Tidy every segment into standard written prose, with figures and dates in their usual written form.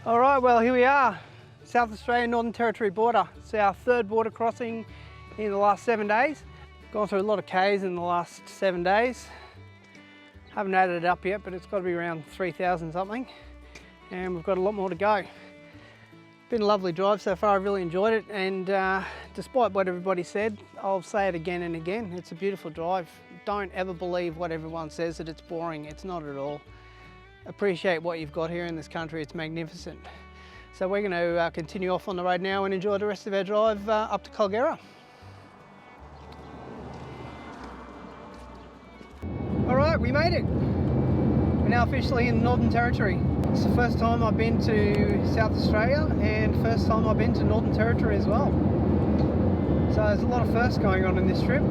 All right, well here we are, South Australia Northern Territory border. It's our third border crossing in the last 7 days. Gone through a lot of Ks in the last 7 days. Haven't added it up yet, but it's got to be around 3,000 something. And we've got a lot more to go. Been a lovely drive so far, I've really enjoyed it. And despite what everybody said, I'll say it again and again, it's a beautiful drive. Don't ever believe what everyone says that it's boring, it's not at all. Appreciate what you've got here in this country, it's magnificent. So we're going to continue off on the road now and enjoy the rest of our drive up to Kulgera. All right, we made it. We're now officially in the Northern Territory. It's the first time I've been to South Australia and first time I've been to Northern Territory as well. So there's a lot of firsts going on in this trip.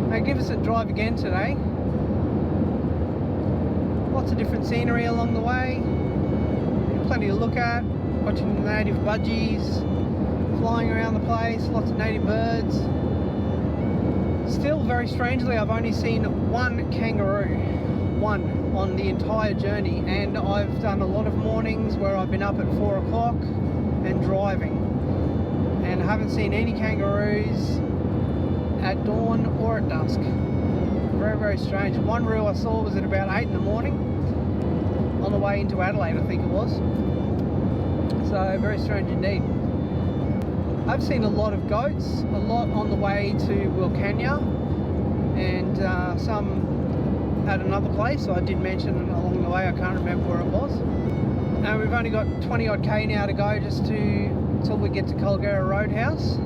Magnificent drive again today. Lots of different scenery along the way, plenty to look at, watching the native budgies, flying around the place, lots of native birds. Still, very strangely, I've only seen one kangaroo, one on the entire journey, and I've done a lot of mornings where I've been up at 4 o'clock and driving, and I haven't seen any kangaroos at dawn or at dusk. Very, very strange. One roo I saw was at about 8 in the morning on the way into Adelaide, I think it was. So very strange indeed. I've seen a lot of goats, a lot on the way to Wilcannia, and some at another place. I did mention along the way, I can't remember where it was. And we've only got 20 odd K now to go just till we get to Kulgera Roadhouse.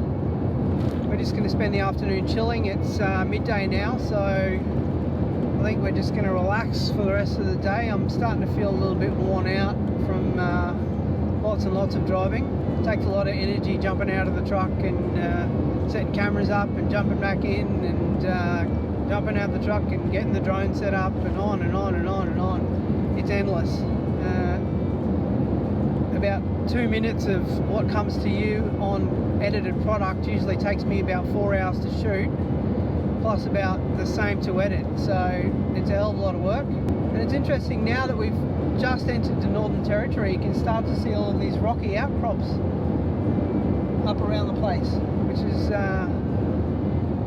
We're just going to spend the afternoon chilling. It's midday now, so I think we're just going to relax for the rest of the day. I'm starting to feel a little bit worn out from lots and lots of driving. It takes a lot of energy jumping out of the truck and setting cameras up and jumping back in and jumping out of the truck and getting the drone set up and on and on and on and on. It's endless. About 2 minutes of what comes to you on edited product usually takes me about 4 hours to shoot, plus about the same to edit, so it's a hell of a lot of work. And it's interesting now that we've just entered the Northern Territory, you can start to see all of these rocky outcrops up around the place, which is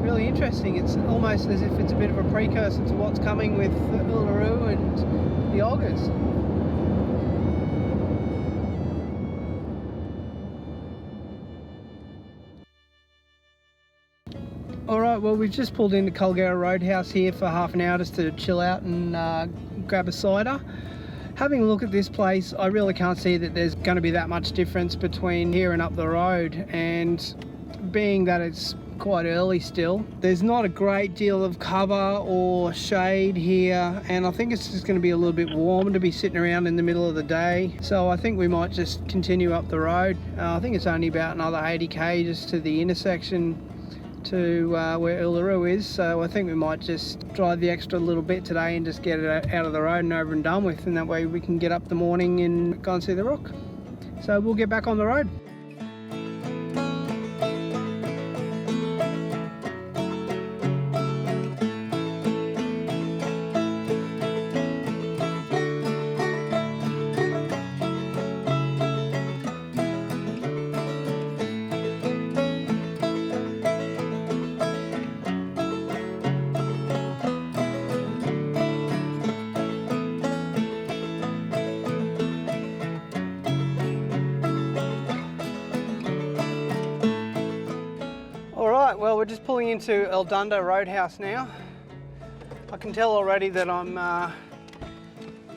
really interesting. It's almost as if it's a bit of a precursor to what's coming with Uluru and the Augurs. Alright, well we've just pulled into Kulgera Roadhouse here for half an hour just to chill out and grab a cider. Having a look at this place, I really can't see that there's going to be that much difference between here and up the road, and being that it's quite early still, there's not a great deal of cover or shade here, and I think it's just going to be a little bit warm to be sitting around in the middle of the day, so I think we might just continue up the road. I think it's only about another 80k just to the intersection to where Uluru is, so I think we might just drive the extra little bit today and just get it out of the road and over and done with, and that way we can get up the morning and go and see the rock. So we'll get back on the road. Well, we're just pulling into Erldunda Roadhouse now. I can tell already that I'm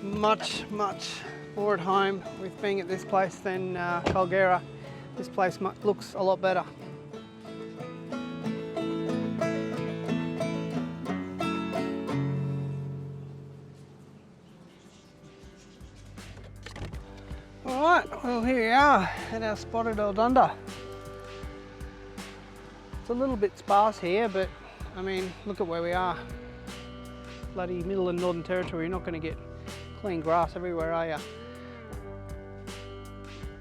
much more at home with being at this place than Kulgera. This place looks a lot better. Alright, well here we are at our spot at Erldunda. It's a little bit sparse here, but I mean, look at where we are. Bloody middle of Northern Territory, you're not going to get clean grass everywhere, are you?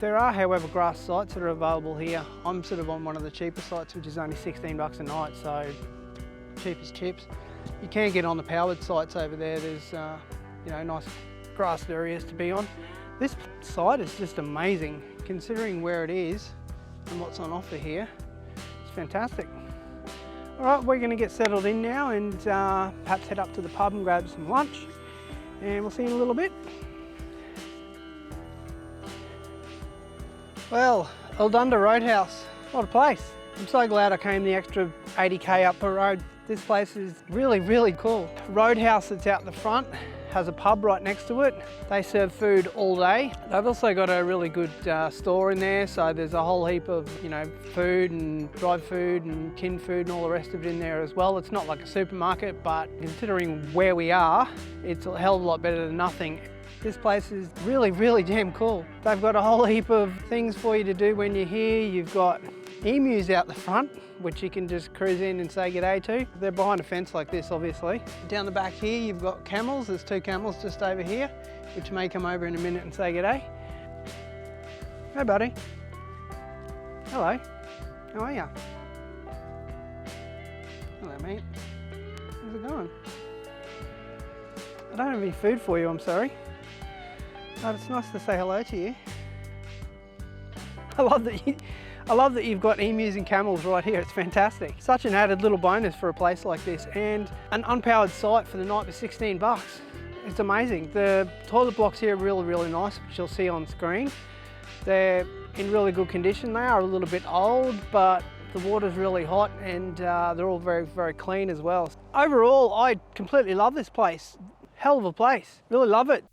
There are, however, grass sites that are available here. I'm sort of on one of the cheaper sites, which is only 16 bucks a night, so cheap as chips. You can get on the powered sites over there. There's, you know, nice grassed areas to be on. This site is just amazing, considering where it is and what's on offer here. It's fantastic. All right, we're going to get settled in now and perhaps head up to the pub and grab some lunch, and we'll see you in a little bit. Well, Erldunda Roadhouse, what a place. I'm so glad I came the extra 80k up the road. This place is really, really cool. Roadhouse that's out the front has a pub right next to it. They serve food all day. They've also got a really good store in there, so there's a whole heap of, you know, food and dried food and tin food and all the rest of it in there as well. It's not like a supermarket, but considering where we are, it's a hell of a lot better than nothing. This place is really, really damn cool. They've got a whole heap of things for you to do when you're here. You've got emus out the front, which you can just cruise in and say g'day to. They're behind a fence like this, obviously. Down the back here, you've got camels. There's 2 camels just over here, which may come over in a minute and say g'day. Hey, buddy. Hello. How are ya? Hello, mate. How's it going? I don't have any food for you, I'm sorry. But it's nice to say hello to you. I love that you've got emus and camels right here. It's fantastic. Such an added little bonus for a place like this, and an unpowered site for the night for 16 bucks. It's amazing. The toilet blocks here are really, really nice, which you'll see on screen. They're in really good condition. They are a little bit old, but the water's really hot, and they're all very, very clean as well. Overall, I completely love this place. Hell of a place. Really love it.